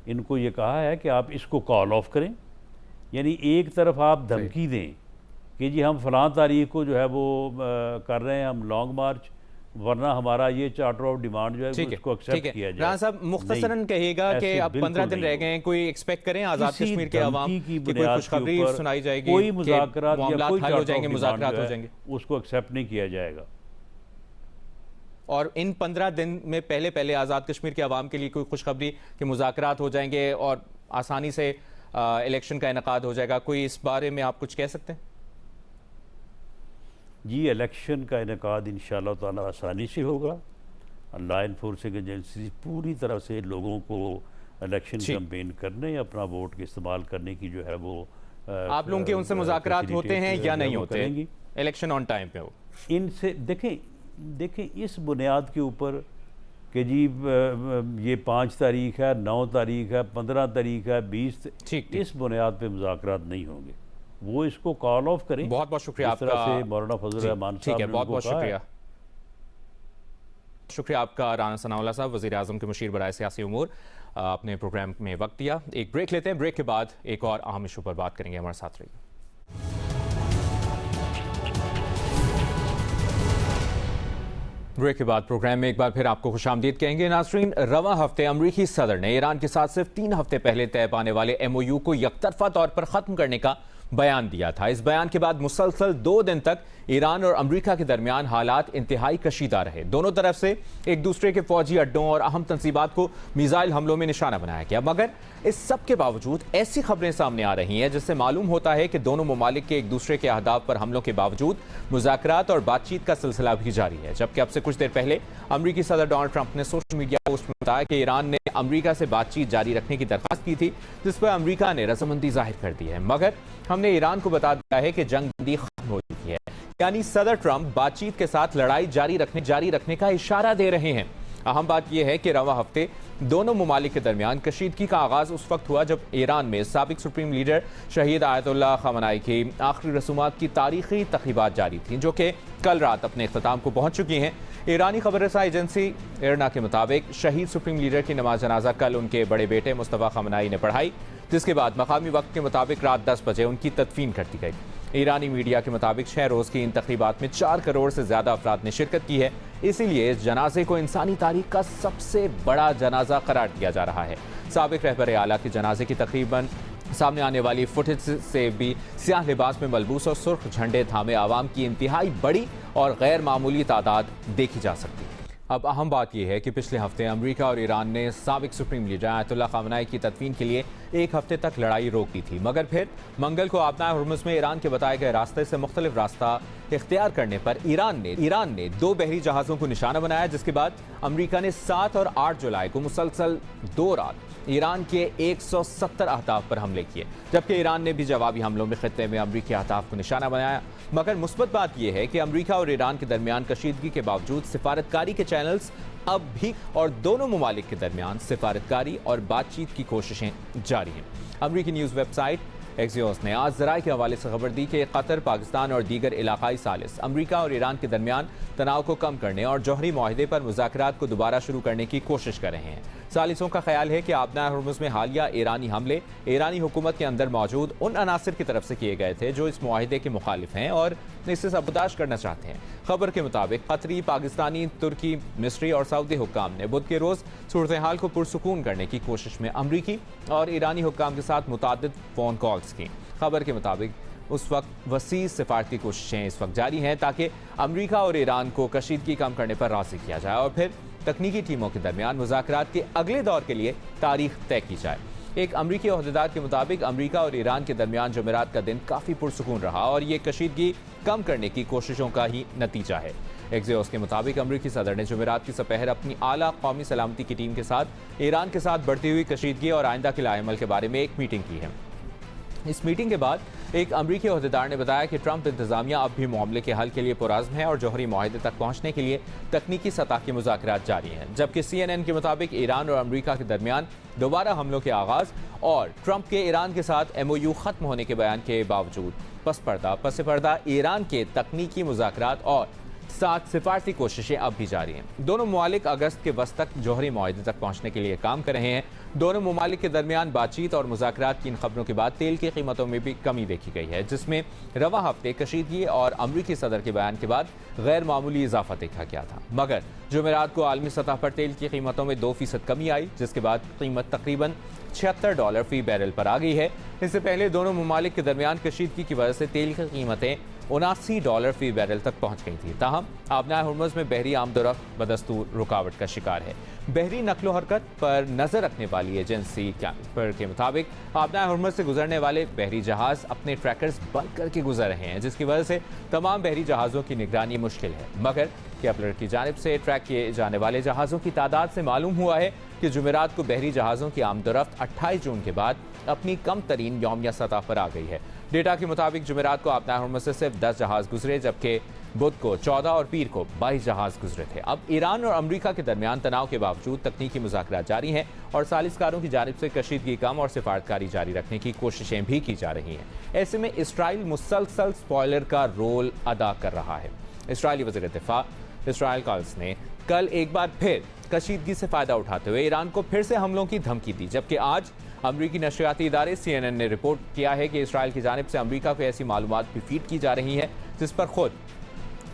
इनको ये कहा है कि आप इसको कॉल ऑफ करें। यानी एक तरफ आप धमकी दें कि जी हम फ़लाँ तारीख को जो है वो कर रहे हैं हम लॉन्ग मार्च, वरना हमारा ये चार्टर ऑफ डिमांड जो है उसको एक्सेप्ट किया जाए।
राना साहब मुख्तसरन कहिएगा कि अब 15 दिन रह गए हैं, कोई एक्सपेक्ट करें आज़ाद कश्मीर के अवाम की कोई खुशखबरी सुनाई जाएगी,
कोई मुज़ाकरात या कोई
हो जाएंगे, मुज़ाकरात हो जाएंगे,
उसको एक्सेप्ट नहीं किया जाएगा।
और इन 15 दिन में पहले पहले आज़ाद कश्मीर के अवाम के लिए कोई खुशखबरी कि मुज़ाकरात हो जाएंगे और आसानी से इलेक्शन का इनेकाद हो जाएगा, कोई इस बारे में आप कुछ कह सकते हैं?
जी, इलेक्शन का इनेकाद इंशाअल्लाह ताला आसानी से होगा। लॉ इन्फोर्सिंग एजेंसी पूरी तरह से लोगों को इलेक्शन कैंपेन करने या अपना वोट के इस्तेमाल करने की जो है वो
आप लोगों के उनसे मुज़ाकरात होते हैं या नहीं होते? इलेक्शन ऑन टाइम पे हो?
इनसे देखें इस बुनियाद के ऊपर कि जी ये 5 तारीख है, 9 तारीख है, 15 तारीख है, 20, इस बुनियाद पे मुज़ाकरात नहीं होंगे। वो इसको कॉल ऑफ करें।
बहुत बहुत शुक्रिया आपका
से मौलाना फजल रहमान साहब,
बहुत बहुत शुक्रिया आपका राना सनाउल्लाह साहब, वज़ीर आज़म के मुशीर बराए सियासी उमूर, अपने प्रोग्राम में वक्त दिया। एक ब्रेक लेते हैं, ब्रेक के बाद एक और अहम इशू पर बात करेंगे, हमारे साथ रहिए। ब्रेक के बाद प्रोग्राम में एक बार फिर आपको खुशामदीद कहेंगे। नाज़रीन, रवां हफ्ते अमरीकी सदर ने ईरान के साथ सिर्फ 3 हफ्ते पहले तय पाने वाले MOU को यकतरफा तौर पर खत्म करने का बयान दिया था। इस बयान के बाद मुसलसल 2 दिन तक ईरान और अमेरिका के दरमियान हालात इंतहाई कशीदा रहे। दोनों तरफ से एक दूसरे के फौजी अड्डों और अहम तंसीबात को मिसाइल हमलों में निशाना बनाया गया, मगर इस सब के बावजूद ऐसी खबरें सामने आ रही हैं जिससे मालूम होता है कि दोनों ममालिक के एक दूसरे के अहदाफ पर हमलों के बावजूद मुज़ाकरात और बातचीत का सिलसिला भी जारी है। जबकि अब से कुछ देर पहले अमरीकी सदर डोनाल्ड ट्रंप ने सोशल मीडिया पोस्ट में बताया कि ईरान ने अमरीका से बातचीत जारी रखने की दरख्वास्त की थी, जिस पर अमरीका ने रजामंदी जाहिर कर दी है, मगर हमने ईरान को बता दिया है कि जंग बंदी खत्म हो चुकी है। यानी सदर ट्रंप बातचीत के साथ लड़ाई जारी रखने का इशारा दे रहे हैं। अहम बात यह है कि रवां हफ्ते दोनों ममालिक के दरमियान कशीदगी का आगाज उस वक्त हुआ जब ईरान में साबिक सुप्रीम लीडर शहीद आयतुल्लाह खamenei की आखिरी रसूमात की तारीखी तक़रीबात जारी थी, जो कि कल रात अपने इख्तिताम को पहुंच चुकी हैं। ईरानी खबर रसा एजेंसी इरना के मुताबिक शहीद सुप्रीम लीडर की नमाज जनाजा कल उनके बड़े बेटे मुस्तफ़ा खamenei ने पढ़ाई, जिसके बाद मकामी वक्त के मुताबिक रात 10 बजे उनकी तदफीन कर दी गई। ईरानी मीडिया के मुताबिक 6 रोज़ की इन तक़रीबात में 4 करोड़ से ज़्यादा अफराद ने शिरकत की है। इसीलिए इस जनाजे को इंसानी तारीख का सबसे बड़ा जनाजा करार दिया जा रहा है। साबिक रहबर आला के जनाजे की तकरीबन सामने आने वाली फुटेज से भी स्याह लिबास में मलबूस और सुर्ख झंडे थामे आवाम की इंतहाई बड़ी और गैर मामूली तादाद देखी जा सकती है। अब अहम बात यह है कि पिछले हफ्ते अमेरिका और ईरान ने साबिक सुप्रीम लीडर आयतुल्लाह खamenei की तदफीन के लिए 1 हफ्ते तक लड़ाई रोक दी थी, मगर फिर मंगल को आबनाए हुर्मुज़ में ईरान के बताए गए रास्ते से मुख्तलिफ रास्ता इख्तियार करने पर ईरान ने 2 बहरी जहाज़ों को निशाना बनाया, जिसके बाद अमेरिका ने 7 और 8 जुलाई को मुसलसल 2 रात ईरान के 170 अहदाफ पर हमले किए, जबकि ईरान ने भी जवाबी हमलों में खित्ते में अमरीकी अहदाफ को निशाना बनाया। मगर मुस्बत बात यह है कि अमरीका और ईरान के दरमियान कशीदगी के बावजूद सिफारतकारी के चैनल्स अब भी और दोनों ममालिक के दरमियान सिफारतकारी और बातचीत की कोशिशें जारी हैं। अमरीकी न्यूज़ वेबसाइट एक्सियोस ने आज ज़राए के हवाले से खबर दी कि कतर, पाकिस्तान और दीगर इलाकाई सालिस अमरीका और ईरान के दरमियान तनाव को कम करने और जौहरी मुआहदे पर मुज़ाकरात को दोबारा शुरू करने की कोशिश कर रहे हैं। सालिसों का ख्याल है कि आबना हुर्मुज़ में हालिया ईरानी हमले ईरानी हुकूमत के अंदर मौजूद उन अनासर की तरफ से किए गए थे जो इस मुआहिदे के मुखालिफ हैं और इससे सबूताश करना चाहते हैं। खबर के मुताबिक कतरी, पाकिस्तानी, तुर्की, मिस्री और सऊदी हुक्काम ने बुध के रोज सूरत हाल को पुरसुकून करने की कोशिश में अमरीकी और ईरानी हुक्काम के साथ मुतादिद फोन कॉल्स की। खबर के मुताबिक उस वक्त वसी सिफारती कोशिशें इस वक्त जारी हैं ताकि अमरीका और ईरान को कशीदगी कम करने पर राजी किया जाए और फिर तकनीकी टीमों के दरमियान मुज़ाकरात के अगले दौर के लिए तारीख तय की जाए। एक अमरीकी ओहदेदार के मुताबिक अमरीका और ईरान के दरमियान जुमेरात का दिन काफ़ी पुरसुकून रहा और ये कशीदगी कम करने की कोशिशों का ही नतीजा है। एक्सियोस के मुताबिक अमरीकी सदर ने जुमेरात की सपहर अपनी आला कौमी सलामती की टीम के साथ ईरान के साथ बढ़ती हुई कशीदगी और आइंदा के लाएमल के बारे में एक मीटिंग की है। इस मीटिंग के बाद एक अमरीकी ओहदेदार ने बताया कि ट्रंप इंतजामिया अब भी मामले के हल के लिए पुरअज़्म है और जौहरी मुआहदे तक पहुंचने के लिए तकनीकी सतह के मुज़ाकरात जारी हैं। जबकि CNN के मुताबिक ईरान और अमरीका के दरमियान दोबारा हमलों के आगाज़ और ट्रंप के ईरान के साथ MOU खत्म होने के बयान के बावजूद पस पर्दा ईरान के तकनीकी मुज़ाकरात और साथ सिफारती कोशिशें अब भी जारी हैं। दोनों ममालिक अगस्त के वस्त तक जौहरी मुआहदे तक पहुंचने के लिए काम कर रहे हैं। दोनों ममालिक के दरमियान बातचीत और मुज़ाकरात की इन खबरों के बाद तेल की कीमतों में भी कमी देखी गई है, जिसमें रवा हफ्ते कशीदगी और अमरीकी सदर के बयान के बाद गैर मामूली इजाफा देखा गया था। मगर जुमेरात को आलमी सतह पर तेल की कीमतों में 2% कमी आई, जिसके बाद कीमत तकरीबन $76 फी बैरल पर आ गई है। इससे पहले दोनों ममालिक के दरमियान कशीदगी की वजह से तेल की कीमतें $79 फी बैरल तक पहुंच गई थी। ताहम आबना हुर्मुज़ में बहरी आमदोरफ्त बदस्तूर रुकावट का शिकार है। बहरी नकलो हरकत पर नजर रखने वाली एजेंसी के मुताबिक आबना हुर्मुज़ से गुजरने वाले बहरी जहाज अपने ट्रैकर्स बंद करके गुजर रहे हैं, जिसकी वजह से तमाम बहरी जहाज़ों की निगरानी मुश्किल है। मगर केपलर की जानिब से ट्रैक किए जाने वाले जहाज़ों की तादाद से मालूम हुआ है कि जुमेरात को बहरी जहाज़ों की आमदोरफ्त 28 जून के बाद अपनी कम तरीन यौमिया सतह पर आ गई है। डेटा के मुताबिक जुमेरात को आबना हुर्मुज़ से सिर्फ 10 जहाज़ गुजरे, जबकि बुध को 14 और पीर को 22 जहाज़ गुजरे थे। अब ईरान और अमरीका के दरमियान तनाव के बावजूद तकनीकी मुज़ाकरात जारी हैं और सालिसकारों की जानिब से कशीदगी कम और सिफारतकारी जारी रखने की कोशिशें भी की जा रही हैं। ऐसे में इसराइल मुसलसल स्पॉयलर का रोल अदा कर रहा है। इसराइली वज़ीर दिफा इसराइल काल्स ने कल एक बार फिर कशीदगी से फ़ायदा उठाते हुए ईरान को फिर से हमलों की धमकी दी, जबकि आज अमरीकी नशरियाती इदारे CNN ने रिपोर्ट किया है कि इसराइल की जानिब से अमरीका को ऐसी मालूमात भी फीड की जा रही है जिस पर खुद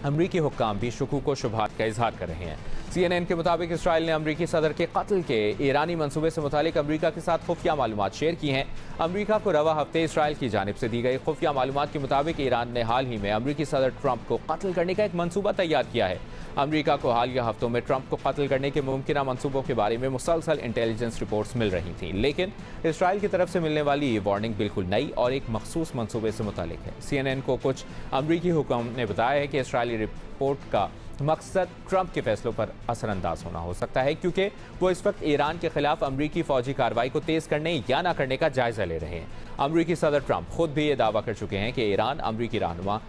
अमरीकी हुक्काम भी शुकूक व शुबहात का इजहार कर रहे हैं। CNN के मुताबिक इसराइल ने अमरीकी सदर के कत्ल के ईरानी मंसूबे से मुतालिक अमरीका के साथ खुफिया मालूमात शेयर की हैं। अमरीका को रवा हफ्ते इसराइल की जानिब से दी गई खुफिया मालूमात के मुताबिक ईरान ने हाल ही में अमरीकी सदर ट्रंप को कत्ल करने का एक मंसूबा तैयार किया है। अमरीका को हालिया हफ्तों में ट्रंप को कत्ल करने के मुमकिना मंसूबों के बारे में मुसलसल इंटेलिजेंस रिपोर्ट्स मिल रही थीं, लेकिन इसराइल की तरफ से मिलने वाली ये वार्निंग बिल्कुल नई और एक मखसूस मंसूबे से मुतालिक है। CNN को कुछ अमरीकी हुक्म ने बताया है कि इसराइली रिपोर्ट का मकसद ट्रंप के फैसलों पर असरअंदाज होना हो सकता है, क्योंकि वो इस वक्त ईरान के खिलाफ अमरीकी फौजी कार्रवाई को तेज करने या ना करने का जायजा ले रहे हैं। अमरीकी सदर ट्रंप खुद भी ये दावा कर चुके हैं कि ईरान अमरीकी रहनुमा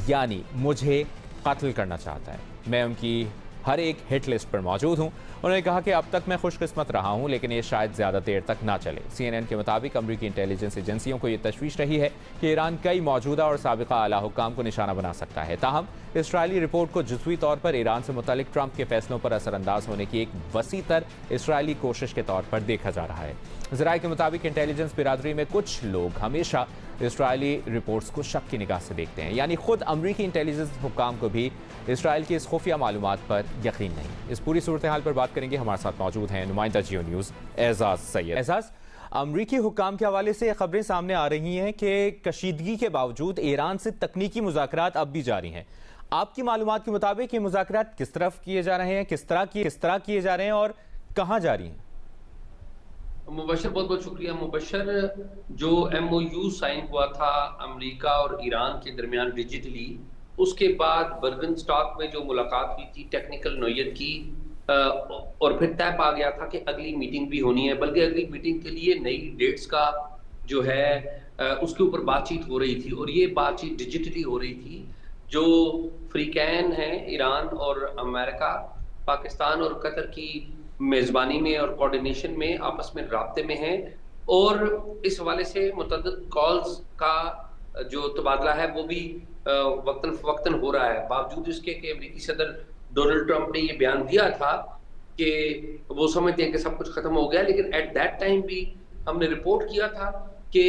यानी मुझे कत्ल करना चाहता है। मैं उनकी हर एक हिट लिस्ट पर मौजूद हूँ। उन्होंने कहा कि अब तक मैं खुशकिस्मत रहा हूँ, लेकिन ये शायद ज़्यादा देर तक ना चले। CNN के मुताबिक अमरीकी इंटेलिजेंस एजेंसियों को ये तशवीश रही है कि ईरान कई मौजूदा और साबिका आला हुक्काम को निशाना बना सकता है। ताहम इसराइली रिपोर्ट को जुज़वी तौर पर ईरान से मुतालिक ट्रंप के फैसलों पर असरअंदाज होने की एक वसी तर इसराइली कोशिश के तौर पर देखा जा रहा है। ज़राए के मुताबिक इंटेलिजेंस बिरादरी में कुछ लोग हमेशा इसराइली रिपोर्ट्स को शक की निगाह से देखते हैं, यानी खुद अमरीकी इंटेलिजेंस हुक्काम को भी इसराइल की इस खुफिया मालूमात पर यकीन नहीं। इस पूरी सूरत हाल पर बात करेंगे। हमारे साथ मौजूद हैं नुमाइंदा जियो न्यूज़ एजाज सैयद। एजाज, अमरीकी हुक्काम के हवाले से खबरें सामने आ रही हैं कि कशीदगी के बावजूद ईरान से तकनीकी मुज़ाकरात अब भी जारी हैं। आपकी मालूमात के मुताबिक ये मुज़ाकरात किस तरफ किए जा रहे हैं, किस तरह किए जा रहे हैं और कहाँ जारी हैं?
मुबशर, बहुत बहुत शुक्रिया। मुबशर, जो MOU साइन हुआ था अमेरिका और ईरान के दरमियान डिजिटली, उसके बाद बर्गनस्टॉक में जो मुलाकात हुई थी टेक्निकल नोयत की, और फिर तय पा गया था कि अगली मीटिंग भी होनी है, बल्कि अगली मीटिंग के लिए नई डेट्स का जो है उसके ऊपर बातचीत हो रही थी, और ये बातचीत डिजिटली हो रही थी। जो फ्रीकैन हैं ईरान और अमेरिका, पाकिस्तान और कतर की मेज़बानी में और कोऑर्डिनेशन में आपस में राब्ते में हैं, और इस हवाले से मुतअद्दिद कॉल्स का जो तबादला है वो भी वक्तन फवक्तन हो रहा है। बावजूद इसके कि अमेरिकी सदर डोनाल्ड ट्रंप ने ये बयान दिया था कि वो समझते हैं कि सब कुछ खत्म हो गया, लेकिन एट दैट टाइम भी हमने रिपोर्ट किया था कि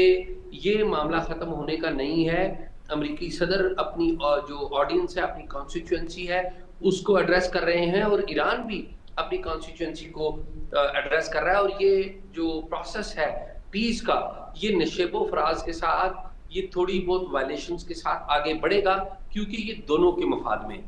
ये मामला खत्म होने का नहीं है। अमेरिकी सदर अपनी जो ऑडियंस है, अपनी कॉन्स्टिट्यूएंसी है, उसको एड्रेस कर रहे हैं और ईरान भी अपनी कॉन्स्टिट्यूएंसी को एड्रेस कर रहा है। और ये जो प्रोसेस है पीस का, ये निशेबो फराज के साथ, ये थोड़ी बहुत वायलेशंस के साथ आगे बढ़ेगा, क्योंकि ये दोनों के मफाद में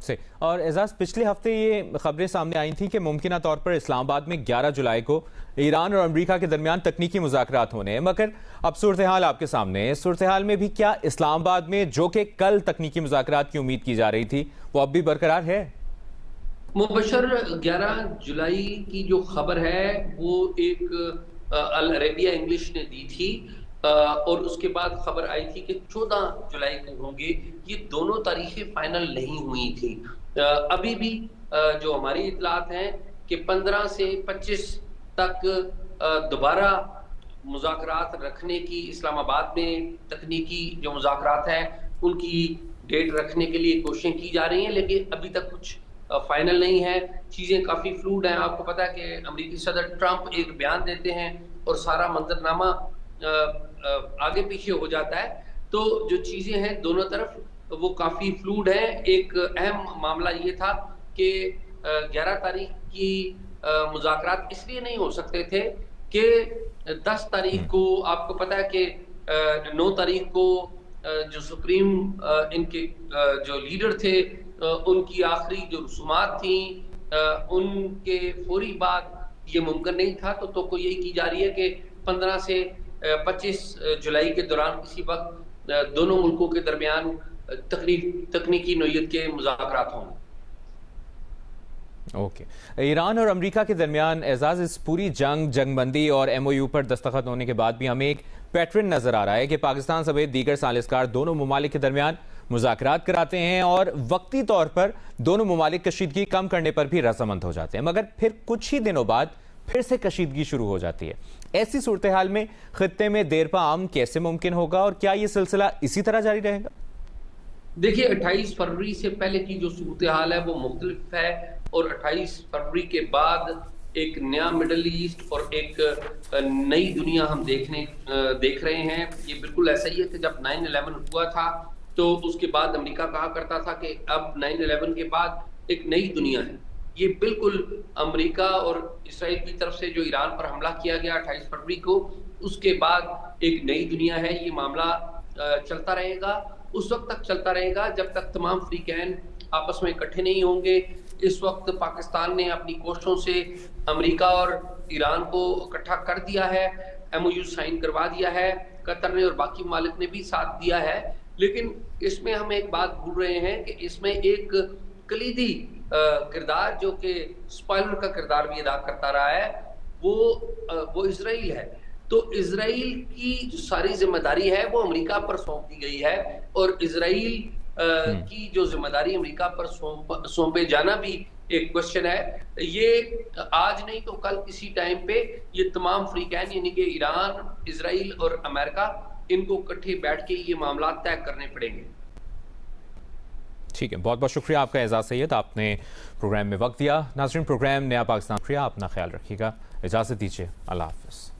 से। और एजाज, पिछले हफ्ते ये खबरें सामने आई थी कि मुमकिना तौर पर इस्लामाबाद में 11 जुलाई को ईरान और अमेरिका के दरमियान तकनीकी मुज़ाकरात होने हैं, मगर अब सूरत हाल आपके सामने है। सूरत हाल में भी क्या इस्लामाबाद में जो कि कल तकनीकी मुज़ाकरात की उम्मीद की जा रही थी वो अब भी बरकरार है?
मुबशर 11 जुलाई की जो खबर है वो एक अल अरेबिया इंग्लिश ने दी थी, और उसके बाद खबर आई थी कि 14 जुलाई को होंगे। ये दोनों तारीखें फाइनल नहीं हुई थी। अभी भी जो हमारी इतलात हैं कि 15 से 25 तक दोबारा मुज़ाकरात रखने की, इस्लामाबाद में तकनीकी जो मुज़ाकरात हैं उनकी डेट रखने के लिए कोशिशें की जा रही हैं, लेकिन अभी तक कुछ फाइनल नहीं है। चीज़ें काफ़ी फ्लूइड हैं। आपको पता है कि अमेरिकी सदर ट्रंप एक बयान देते हैं और सारा मंजरनामा आगे पीछे हो जाता है। तो जो चीज़ें हैं दोनों तरफ वो काफ़ी फ्लूइड हैं। एक अहम मामला ये था कि 11 तारीख की मुज़ाकरात इसलिए नहीं हो सकते थे कि 10 तारीख को आपको पता है कि 9 तारीख को जो सुप्रीम इनके जो लीडर थे उनकी आखिरी जो रसूमात थी, उनके फौरी बाद ये मुमकिन नहीं था। तो यही की जा रही है कि 15 से 25 जुलाई के दौरान किसी वक्त दोनों मुल्कों के दरमियान तकनीकी नोयत के मुज़ाकरात होंगे।
ओके। ईरान और अमेरिका के दरमियान एजाज इस पूरी जंगबंदी और MOU पर दस्तखत होने के बाद भी हमें एक पैटर्न नजर आ रहा है कि पाकिस्तान समेत दीगर सालिसकार दोनों ममालिक के दरमियान मुज़ाकरात कराते हैं और वक्ती तौर पर दोनों ममालिक कशीदगी कम करने पर भी रजामंद हो जाते हैं, मगर फिर कुछ ही दिनों बाद फिर से कशीदगी शुरू हो जाती है। ऐसी सूरत हाल में खित्ते में देरपा अमन कैसे मुमकिन होगा और क्या ये सिलसिला इसी तरह जारी रहेगा?
देखिए, 28 फरवरी से पहले की जो सूरत हाल है वो मुख्तलिफ है, और 28 फरवरी के बाद एक नया मिडल ईस्ट और एक नई दुनिया हम देख रहे हैं। ये बिल्कुल ऐसा ही है कि जब 9/11 हुआ था तो उसके बाद अमेरिका कहा करता था कि अब 9/11 के बाद एक नई दुनिया है। ये बिल्कुल अमेरिका और इसराइल की तरफ से जो ईरान पर हमला किया गया 28 फरवरी को, उसके बाद एक नई दुनिया है। ये मामला चलता रहेगा, उस वक्त तक चलता रहेगा जब तक तमाम फ्रीकैन आपस में इकट्ठे नहीं होंगे। इस वक्त पाकिस्तान ने अपनी कोशिशों से अमेरिका और ईरान को इकट्ठा कर दिया है, MOU साइन करवा दिया है, कतर ने और बाकी ममालिक ने भी साथ दिया है। लेकिन इसमें हम एक बात भूल रहे हैं कि इसमें एक कलीदी किरदार जो कि स्पॉइलर का किरदार भी अदा करता रहा है, वो इजराइल है। तो इजराइल की जो सारी जिम्मेदारी है वो अमेरिका पर सौंप दी गई है, और इजराइल की जो जिम्मेदारी अमेरिका पर सौंपे जाना भी एक क्वेश्चन है। ये आज नहीं तो कल किसी टाइम पे ये तमाम फ्रीकैन यानी कि ईरान, इजराइल और अमेरिका, इनको इकट्ठे बैठ के ये मामला तय करने पड़ेंगे।
ठीक है, बहुत बहुत शुक्रिया आपका एजाज सैयद, आपने प्रोग्राम में वक्त दिया। नाज़रीन, प्रोग्राम नया पाकिस्तान, अपना ख्याल रखिएगा, इजाज़त दीजिए, अल्लाह हाफ़िज़।